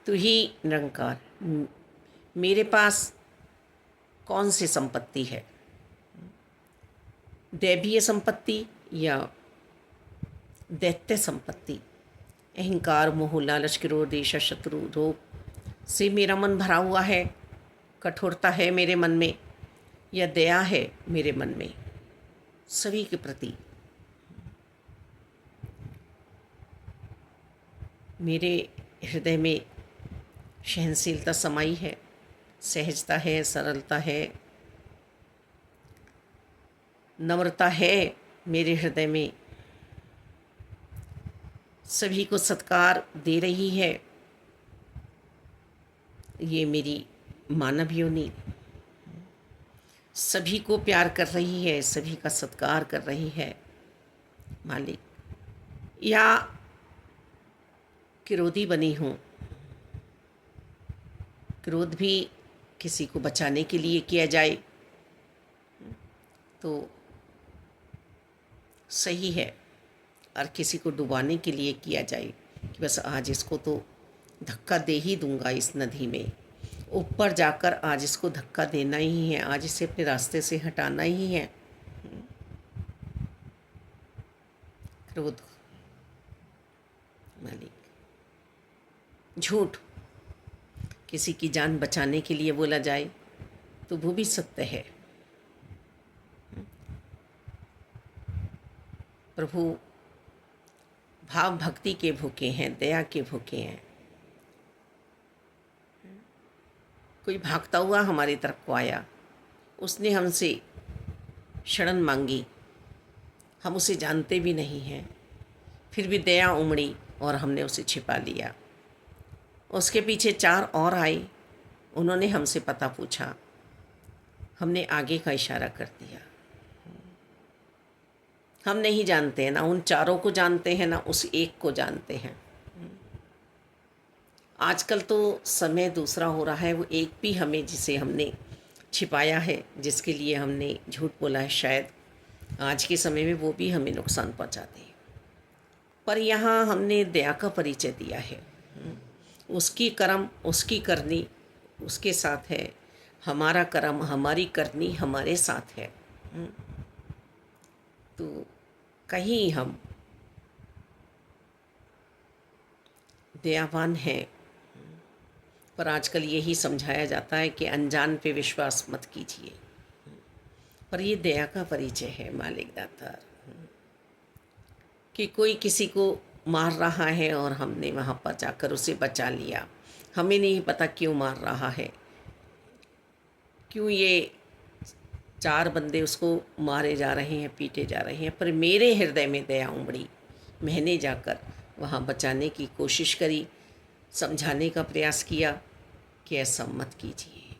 तू ही निरंकार, मेरे पास कौन सी संपत्ति है, दैवीय संपत्ति या दैत्य संपत्ति। अहंकार, मोह, लालच, क्रोध, ईर्ष्या, शत्रु, रोग से मेरा मन भरा हुआ है, कठोरता है मेरे मन में, या दया है मेरे मन में सभी के प्रति। मेरे हृदय में सहनशीलता समाई है, सहजता है, सरलता है, नम्रता है मेरे हृदय में, सभी को सत्कार दे रही है ये मेरी मानव योनि, सभी को प्यार कर रही है, सभी का सत्कार कर रही है मालिक। या क्रोधी बनी हूँ, क्रोध भी किसी को बचाने के लिए किया जाए तो सही है, और किसी को डुबाने के लिए किया जाए कि बस आज इसको तो धक्का दे ही दूंगा, इस नदी में ऊपर जाकर आज इसको धक्का देना ही है, आज इसे अपने रास्ते से हटाना ही है। क्रोध मालिक। झूठ, किसी की जान बचाने के लिए बोला जाए तो वो भी सत्य है। प्रभु भाव भक्ति के भूखे हैं, दया के भूखे हैं। कोई भागता हुआ हमारी तरफ को आया, उसने हमसे शरण मांगी, हम उसे जानते भी नहीं हैं, फिर भी दया उमड़ी और हमने उसे छिपा लिया। उसके पीछे 4 और आए, उन्होंने हमसे पता पूछा, हमने आगे का इशारा कर दिया। हम नहीं जानते हैं, ना उन 4 को जानते हैं, ना उस एक को जानते हैं। आजकल तो समय दूसरा हो रहा है, वो एक भी हमें जिसे हमने छिपाया है, जिसके लिए हमने झूठ बोला है, शायद आज के समय में वो भी हमें नुकसान पहुंचाते हैं। पर यहाँ हमने दया का परिचय दिया है। उसकी कर्म उसकी करनी उसके साथ है, हमारा कर्म हमारी करनी हमारे साथ है। तो कहीं हम दयावान हैं, पर आजकल यही समझाया जाता है कि अनजान पे विश्वास मत कीजिए। पर ये दया का परिचय है मालिक दातार, कि कोई किसी को मार रहा है और हमने वहाँ पर जाकर उसे बचा लिया। हमें नहीं पता क्यों मार रहा है, क्यों ये 4 बंदे उसको मारे जा रहे हैं, पीटे जा रहे हैं, पर मेरे हृदय में दया उमड़ी। मैंने जाकर वहाँ बचाने की कोशिश करी, समझाने का प्रयास किया कि ऐसा मत कीजिए।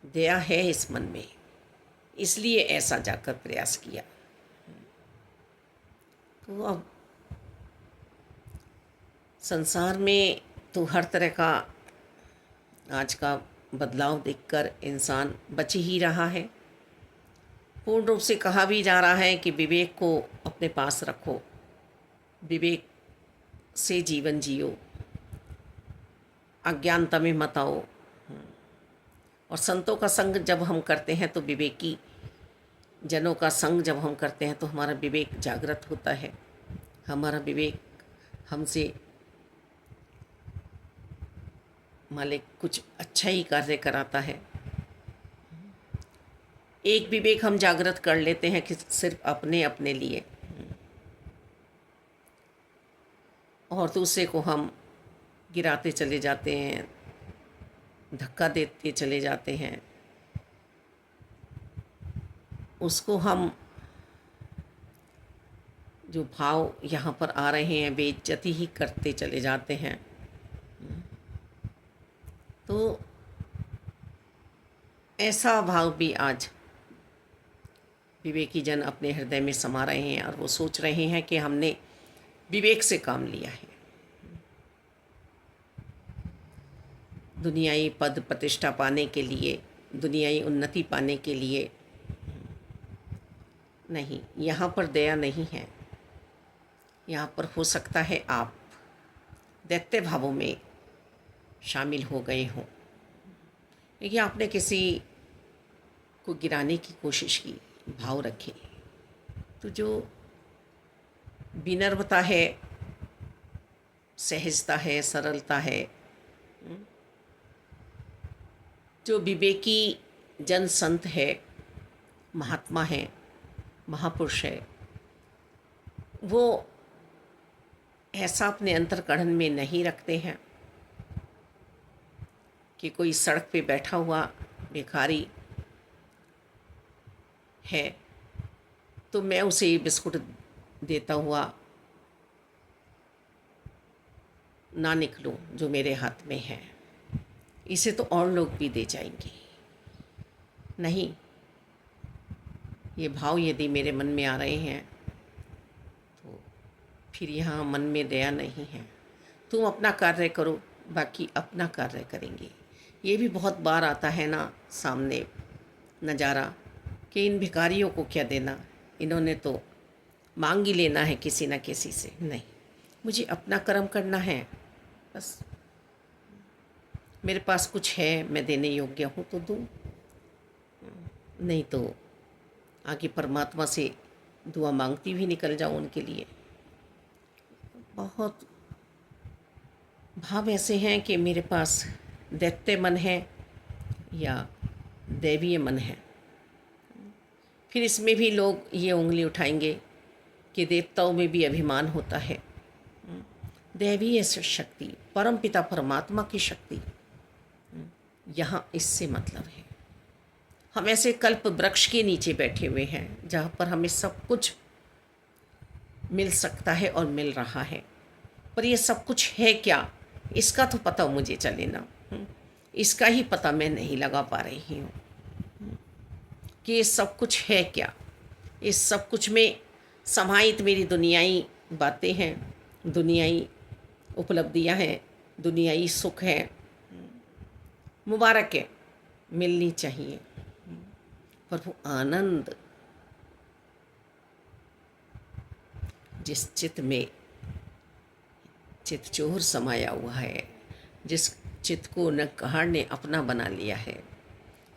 दया है इस मन में, इसलिए ऐसा जाकर प्रयास किया। तो अब संसार में तो हर तरह का आज का बदलाव देखकर इंसान बच ही रहा है। पूर्ण रूप से कहा भी जा रहा है कि विवेक को अपने पास रखो, विवेक से जीवन जियो, अज्ञानता में मत आओ। और संतों का संग जब हम करते हैं तो विवेकी जनों का संग जब हम करते हैं तो हमारा विवेक जागृत होता है, हमारा विवेक हमसे मालिक कुछ अच्छा ही कार्य कराता है। एक विवेक हम जागृत कर लेते हैं कि सिर्फ अपने अपने लिए, और दूसरे को हम गिराते चले जाते हैं, धक्का देते चले जाते हैं, उसको हम जो भाव यहाँ पर आ रहे हैं बेइज्जती ही करते चले जाते हैं। तो ऐसा भाव भी आज विवेकी जन अपने हृदय में समा रहे हैं, और वो सोच रहे हैं कि हमने विवेक से काम लिया है। दुनियाई पद प्रतिष्ठा पाने के लिए, दुनियाई उन्नति पाने के लिए नहीं, यहाँ पर दया नहीं है। यहाँ पर हो सकता है आप दैत्य भावों में शामिल हो गए हों। देखिए, आपने किसी को गिराने की कोशिश की, भाव रखे, तो जो विनम्रता है, सहजता है, सरलता है, जो विवेकी जन संत है, महात्मा है, महापुरुष है, वो ऐसा अपने अंतर्करण में नहीं रखते हैं कि कोई सड़क पे बैठा हुआ भिखारी है तो मैं उसे बिस्कुट देता हुआ ना निकलूं जो मेरे हाथ में है, इसे तो और लोग भी दे जाएंगे। नहीं, ये भाव यदि मेरे मन में आ रहे हैं तो फिर यहाँ मन में दया नहीं है। तुम अपना कार्य करो, बाकी अपना कार्य करेंगे। ये भी बहुत बार आता है ना सामने नज़ारा कि इन भिखारियों को क्या देना, इन्होंने तो मांग ही लेना है किसी न किसी से। नहीं, मुझे अपना कर्म करना है, बस मेरे पास कुछ है, मैं देने योग्य हूँ तो दूँ, नहीं तो आगे परमात्मा से दुआ मांगती भी निकल जाऊँ उनके लिए। बहुत भाव ऐसे हैं कि मेरे पास दैत्य मन है या दैवीय मन है। फिर इसमें भी लोग ये उंगली उठाएंगे कि देवताओं में भी अभिमान होता है। दैवीय शक्ति, परमपिता परमात्मा की शक्ति, यहाँ इससे मतलब है। हम ऐसे कल्प वृक्ष के नीचे बैठे हुए हैं जहाँ पर हमें सब कुछ मिल सकता है और मिल रहा है, पर ये सब कुछ है क्या, इसका तो पता मुझे चले ना। इसका ही पता मैं नहीं लगा पा रही हूँ कि ये सब कुछ है क्या। इस सब कुछ में समाहित मेरी दुनियाई बातें हैं, दुनियाई उपलब्धियाँ हैं, दुनियाई सुख है, मुबारक है, मिलनी चाहिए, पर वो आनंद जिस चित्त में चितचोर समाया हुआ है, जिस चित्त को नक्काहार ने अपना बना लिया है,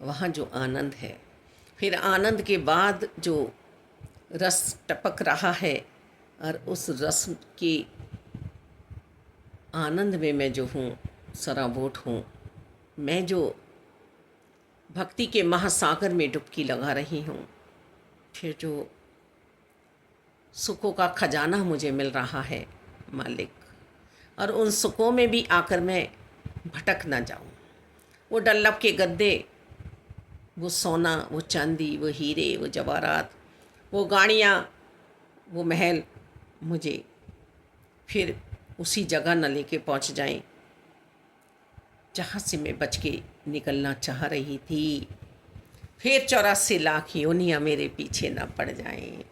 वहाँ जो आनंद है, फिर आनंद के बाद जो रस टपक रहा है, और उस रस के आनंद में मैं जो हूँ सराबोर हूँ, मैं जो भक्ति के महासागर में डुबकी लगा रही हूँ, फिर जो सुखों का खजाना मुझे मिल रहा है मालिक, और उन सुखों में भी आकर मैं भटक ना जाऊँ। वो डल्लभ के गद्दे, वो सोना, वो चांदी, वो हीरे, वो जवाहरात, वो गाड़ियाँ, वो महल मुझे फिर उसी जगह न लेके पहुँच जाएं जहाँ से मैं बच के निकलना चाह रही थी। फिर 84 लाख योनियाँ मेरे पीछे न पड़ जाएं,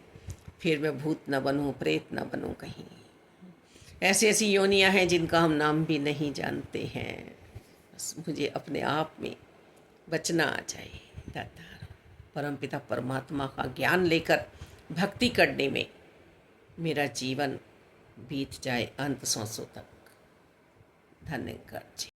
फिर मैं भूत न बनूं, प्रेत न बनूं कहीं। ऐसी ऐसी योनियाँ हैं जिनका हम नाम भी नहीं जानते हैं। बस मुझे अपने आप में बचना आ जाए दातार। परमपिता परमात्मा का ज्ञान लेकर भक्ति करने में मेरा जीवन बीत जाए अंत सांसों तक। धन्यवाद जी।